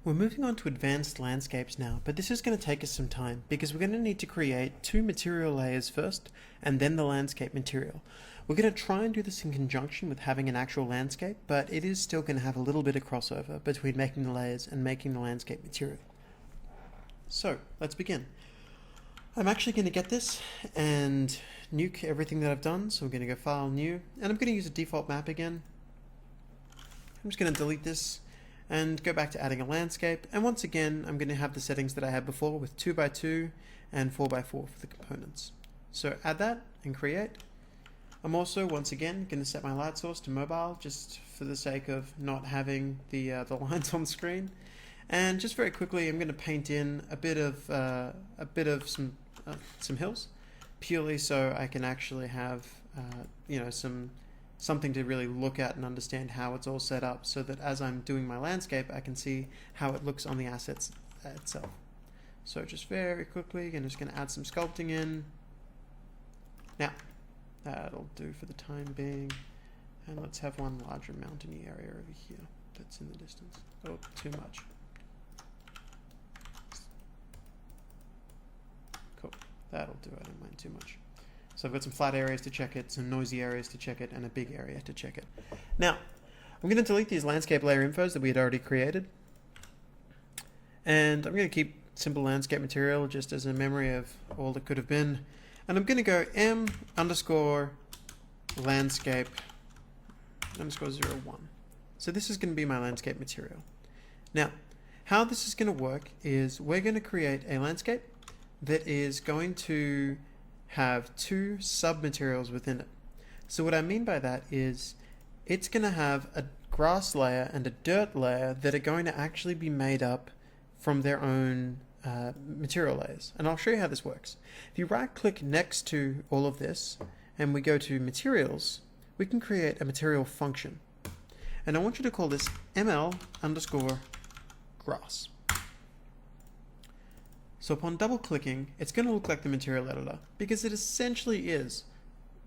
We're moving on to advanced landscapes now, but this is going to take us some time because we're going to need to create two material layers first and then the landscape material. We're going to try and do this in conjunction with having an actual landscape, but it is still going to have a little bit of crossover between making the layers and making the landscape material. So let's begin. I'm actually going to get this and nuke everything that I've done. So I'm going to go File, New, and I'm going to use a default map again. I'm just going to delete this and go back to adding a landscape. And once again, I'm going to have the settings that I had before with 2x2 and 4x4 for the components. So add that and create. I'm also, once again, going to set my light source to mobile just for the sake of not having the lines on screen. And just very quickly, I'm going to paint in a bit of some hills, purely so I can actually have something to really look at and understand how it's all set up, so that as I'm doing my landscape, I can see how it looks on the assets itself. So just very quickly, I'm just going to add some sculpting in. Now, that'll do for the time being. And let's have one larger mountainy area over here that's in the distance. Oh, too much. Cool. That'll do. I don't mind too much. So I've got some flat areas to check it, some noisy areas to check it, and a big area to check it. Now, I'm going to delete these landscape layer infos that we had already created. And I'm going to keep simple landscape material just as a memory of all that could have been. And I'm going to go m_landscape_01. So this is going to be my landscape material. Now, how this is going to work is we're going to create a landscape that is going to have two sub-materials within it. So what I mean by that is it's going to have a grass layer and a dirt layer that are going to actually be made up from their own material layers. And I'll show you how this works. If you right-click next to all of this and we go to materials, we can create a material function. And I want you to call this ml_grass. So upon double-clicking, it's going to look like the material editor, because it essentially is,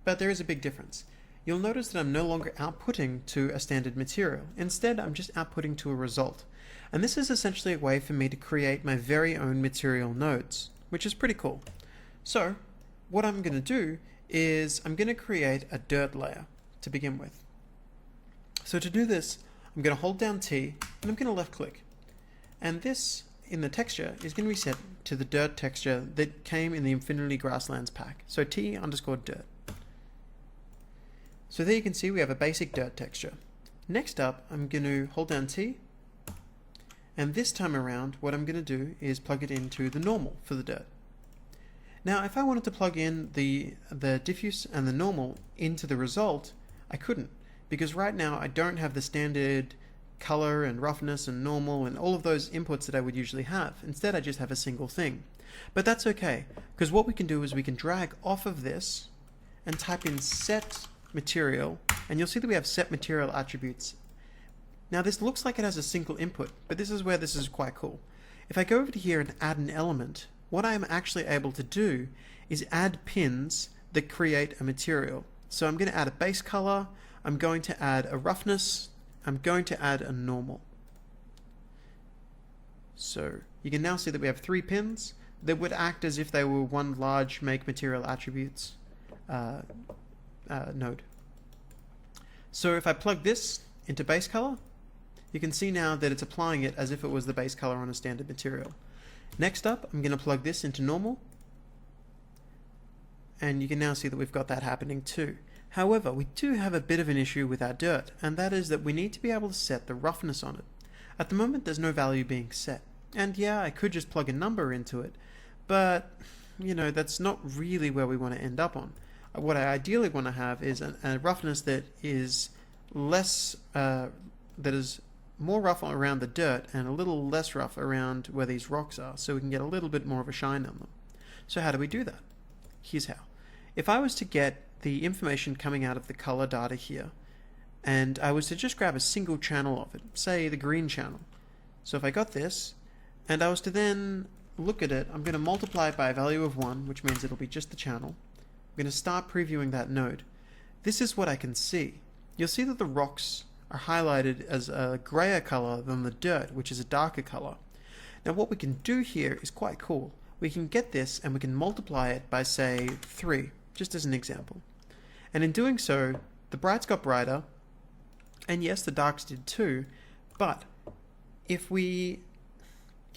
but there is a big difference. You'll notice that I'm no longer outputting to a standard material. Instead, I'm just outputting to a result. And this is essentially a way for me to create my very own material nodes, which is pretty cool. So what I'm going to do is I'm going to create a dirt layer to begin with. So to do this, I'm going to hold down T and I'm going to left-click. And this in the texture is going to be set to the dirt texture that came in the Infinity Grasslands pack. So T_dirt. So there you can see we have a basic dirt texture. Next up, I'm going to hold down T, and this time around what I'm going to do is plug it into the normal for the dirt. Now if I wanted to plug in the diffuse and the normal into the result, I couldn't, because right now I don't have the standard color and roughness and normal and all of those inputs that I would usually have. Instead, I just have a single thing. But that's okay, because what we can do is we can drag off of this and type in set material, and you'll see that we have set material attributes. Now this looks like it has a single input, but this is where this is quite cool. If I go over to here and add an element, what I am actually able to do is add pins that create a material. So I'm going to add a base color, I'm going to add a roughness, I'm going to add a normal. So you can now see that we have 3 pins that would act as if they were one large make material attributes node. So if I plug this into base color, you can see now that it's applying it as if it was the base color on a standard material. Next up, I'm going to plug this into normal, and you can now see that we've got that happening too. However, we do have a bit of an issue with our dirt, and that is that we need to be able to set the roughness on it. At the moment, there's no value being set. And yeah, I could just plug a number into it, but that's not really where we want to end up on. What I ideally want to have is a roughness that is less, that is more rough around the dirt and a little less rough around where these rocks are, so we can get a little bit more of a shine on them. So how do we do that? Here's how. If I was to get the information coming out of the color data here, and I was to just grab a single channel of it, say the green channel. So if I got this, and I was to then look at it, I'm going to multiply it by a value of 1, which means it'll be just the channel. I'm going to start previewing that node. This is what I can see. You'll see that the rocks are highlighted as a grayer color than the dirt, which is a darker color. Now what we can do here is quite cool. We can get this and we can multiply it by, say, 3, just as an example. And in doing so, the brights got brighter, and yes, the darks did too, but if we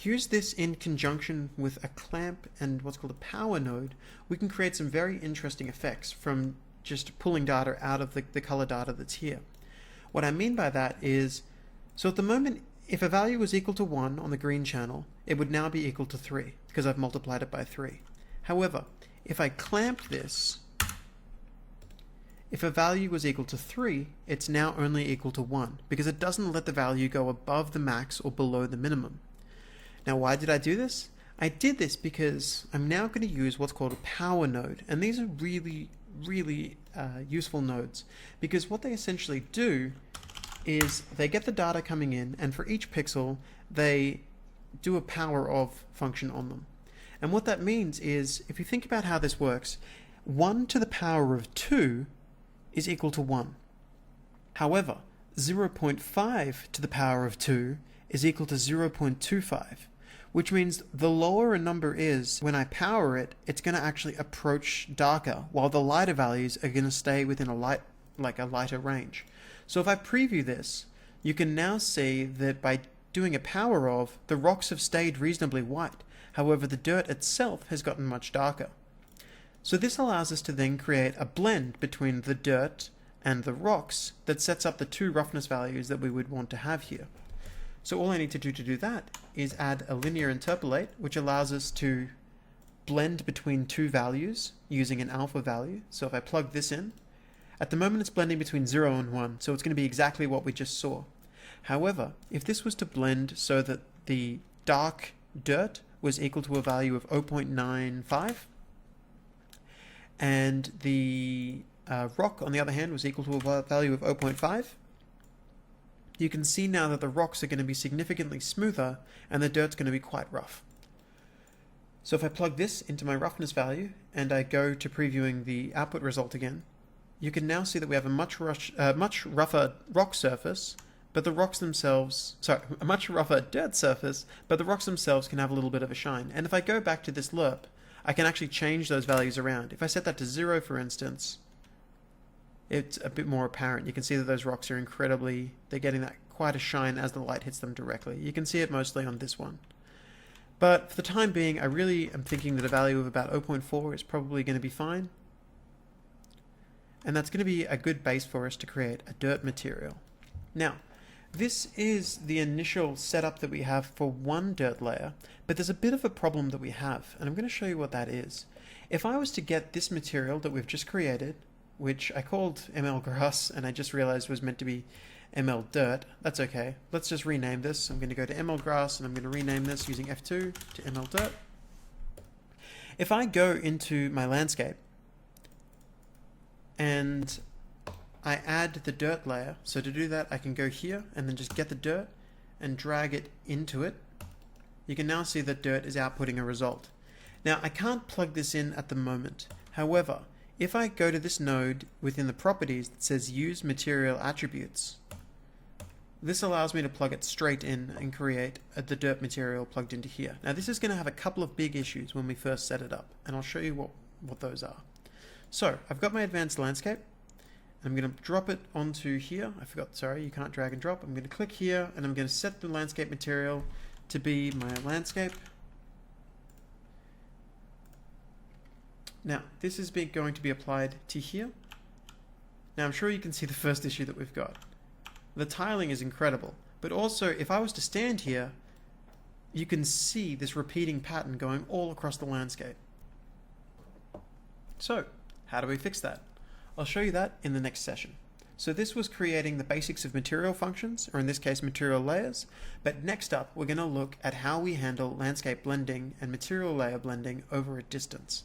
use this in conjunction with a clamp and what's called a power node, we can create some very interesting effects from just pulling data out of the color data that's here. What I mean by that is, so at the moment, if a value was equal to 1 on the green channel, it would now be equal to 3, because I've multiplied it by 3. However, if I clamp this, if a value was equal to 3, it's now only equal to 1, because it doesn't let the value go above the max or below the minimum. Now why did I do this? I did this because I'm now going to use what's called a power node, and these are really useful nodes, because what they essentially do is they get the data coming in, and for each pixel they do a power of function on them. And what that means is, if you think about how this works, 1 to the power of 2 is equal to 1. However, 0.5 to the power of 2 is equal to 0.25, which means the lower a number is, when I power it, it's going to actually approach darker, while the lighter values are going to stay within a lighter range. So if I preview this, you can now see that by doing a power of, the rocks have stayed reasonably white. However, the dirt itself has gotten much darker. So this allows us to then create a blend between the dirt and the rocks that sets up the two roughness values that we would want to have here. So all I need to do that is add a linear interpolate, which allows us to blend between two values using an alpha value. So if I plug this in, at the moment it's blending between 0 and 1, so it's going to be exactly what we just saw. However, if this was to blend so that the dark dirt was equal to a value of 0.95, and the rock, on the other hand, was equal to a value of 0.5, you can see now that the rocks are going to be significantly smoother and the dirt's going to be quite rough. So if I plug this into my roughness value and I go to previewing the output result again, you can now see that we have a much rougher rock surface, but the rocks themselves, a much rougher dirt surface, but the rocks themselves can have a little bit of a shine. And if I go back to this lerp, I can actually change those values around. If I set that to 0, for instance, it's a bit more apparent. You can see that those rocks are they're getting that quite a shine as the light hits them directly. You can see it mostly on this one. But for the time being, I really am thinking that a value of about 0.4 is probably going to be fine. And that's going to be a good base for us to create a dirt material. Now, this is the initial setup that we have for one dirt layer, but there's a bit of a problem that we have, and I'm going to show you what that is. If I was to get this material that we've just created, which I called ML Grass and I just realized was meant to be ML Dirt, that's okay. Let's just rename this. I'm going to go to ML Grass and I'm going to rename this using F2 to ML Dirt. If I go into my landscape and I add the dirt layer, so to do that I can go here and then just get the dirt and drag it into it. You can now see that dirt is outputting a result. Now I can't plug this in at the moment. However, if I go to this node within the properties that says use material attributes, this allows me to plug it straight in and create the dirt material plugged into here. Now this is going to have a couple of big issues when we first set it up, and I'll show you what those are. So I've got my advanced landscape. I'm going to drop it onto here. Sorry, you can't drag and drop. I'm going to click here and I'm going to set the landscape material to be my landscape. Now, this is going to be applied to here. Now, I'm sure you can see the first issue that we've got. The tiling is incredible, but also if I was to stand here, you can see this repeating pattern going all across the landscape. So, how do we fix that? I'll show you that in the next session. So this was creating the basics of material functions, or in this case material layers, but next up we're going to look at how we handle landscape blending and material layer blending over a distance.